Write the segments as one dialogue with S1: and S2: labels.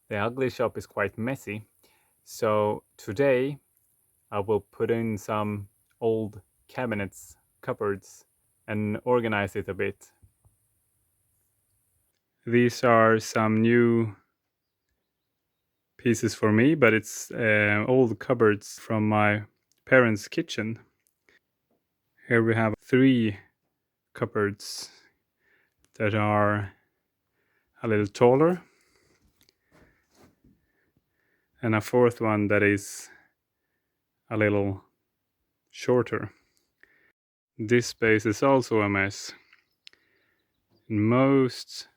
S1: The ugly shop is quite messy, so today I will put in some old cabinets, cupboards, and organize it a bit. These are some new pieces for me, but it's old cupboards from my parents' kitchen. Here we have 3 cupboards that are a little taller, and a 4th one that is a little shorter. This space is also a mess. Most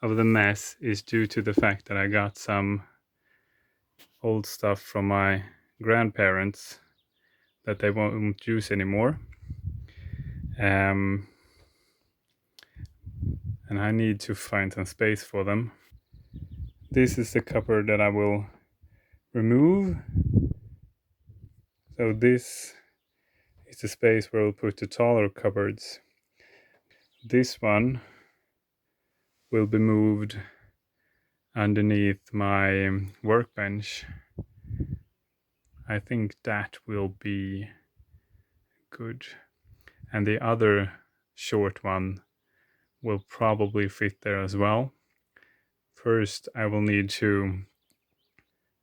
S1: of the mess is due to the fact that I got some old stuff from my grandparents that they won't use anymore. And I need to find some space for them. This is the cupboard that I will remove. So this is the space where I'll put the taller cupboards. This one will be moved underneath my workbench. I think that will be good. And the other short one will probably fit there as well. First, I will need to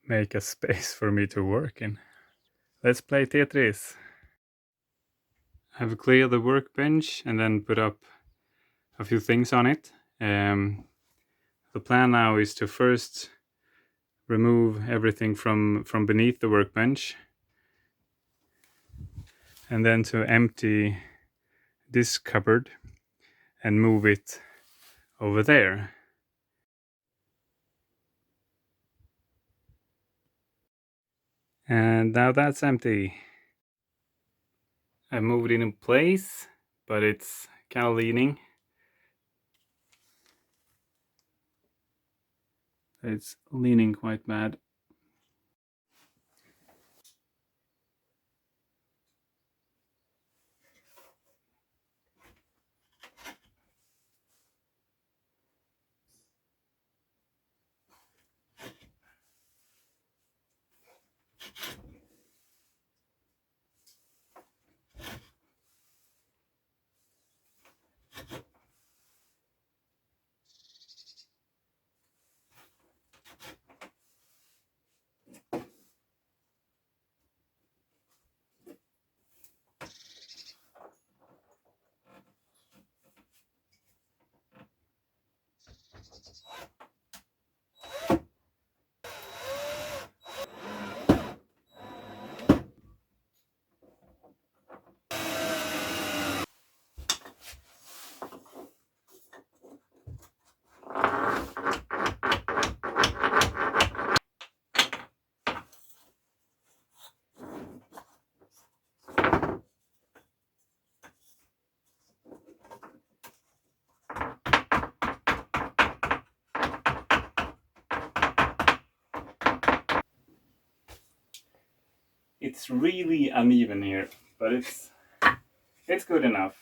S1: make a space for me to work in. Let's play Tetris. I've cleared the workbench and then put up a few things on it. The plan now is to first remove everything from beneath the workbench, and then to empty this cupboard and move it over there. And now that's empty. I moved it in place, but it's kind of leaning. It's leaning quite bad. It's really uneven here, but it's good enough.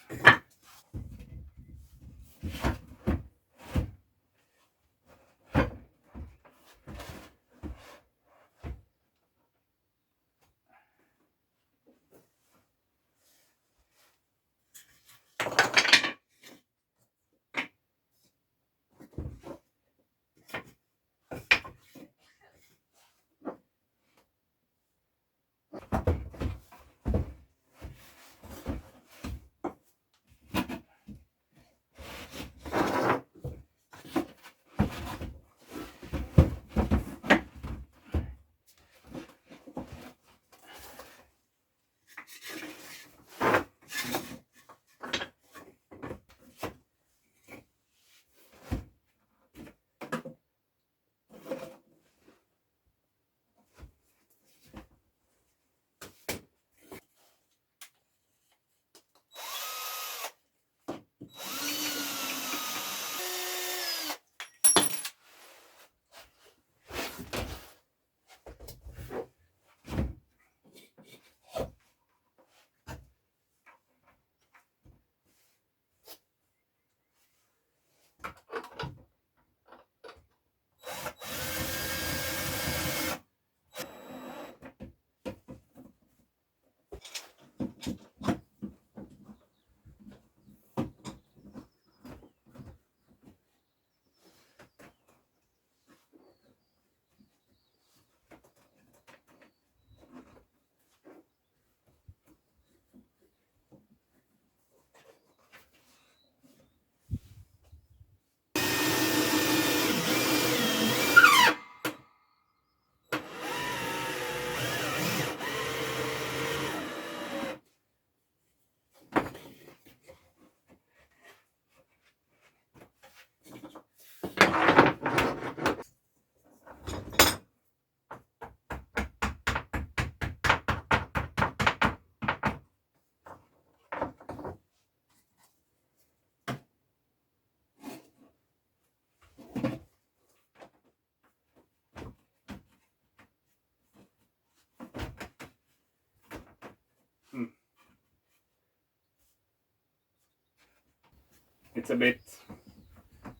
S1: it's a bit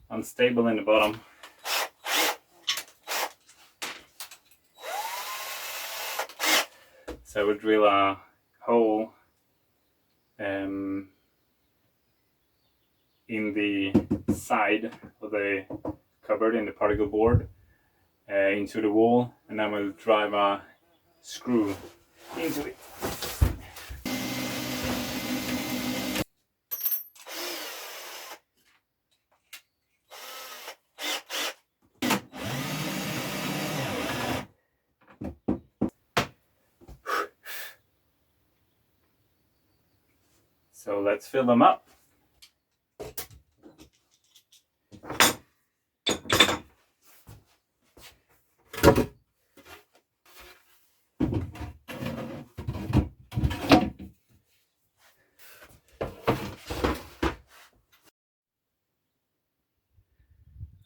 S1: unstable in the bottom. So I would drill a hole in the side of the cupboard, in the particle board, into the wall, and then we'll drive a screw into it. So let's fill them up.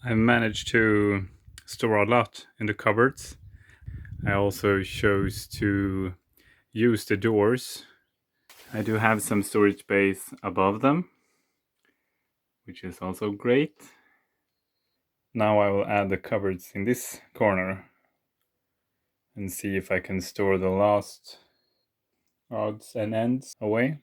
S1: I managed to store a lot in the cupboards. I also chose to use the doors. I do have some storage space above them, which is also great. Now I will add the cupboards in this corner and see if I can store the last odds and ends away.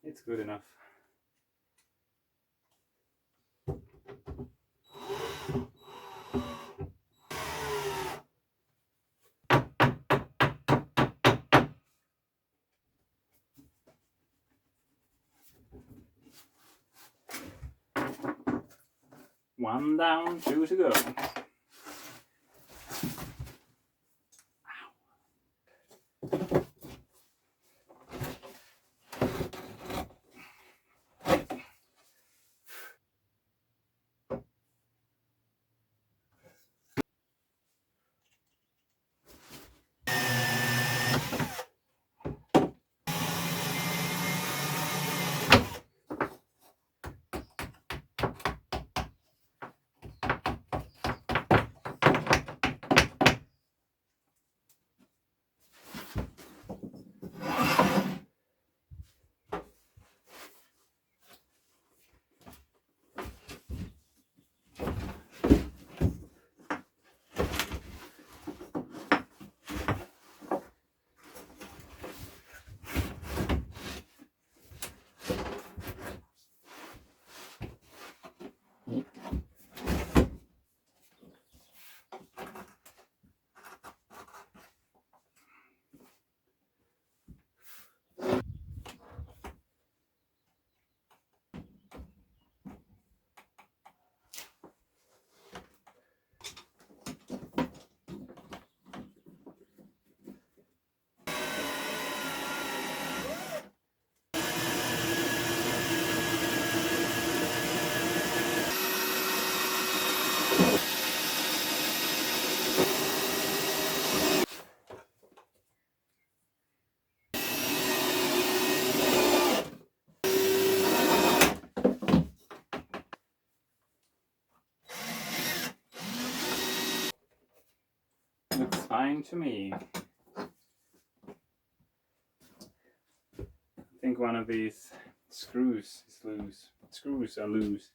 S1: It's good enough. One down, two to go. Looks fine to me. think one of these screws is loose. Screws are loose.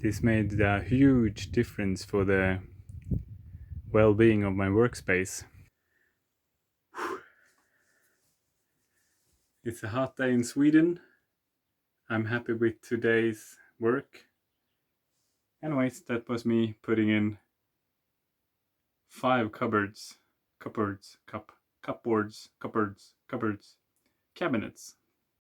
S1: This made a huge difference for the well-being of my workspace. It's a hot day in Sweden. I'm happy with today's work. Anyways, that was me putting in 5 cabinets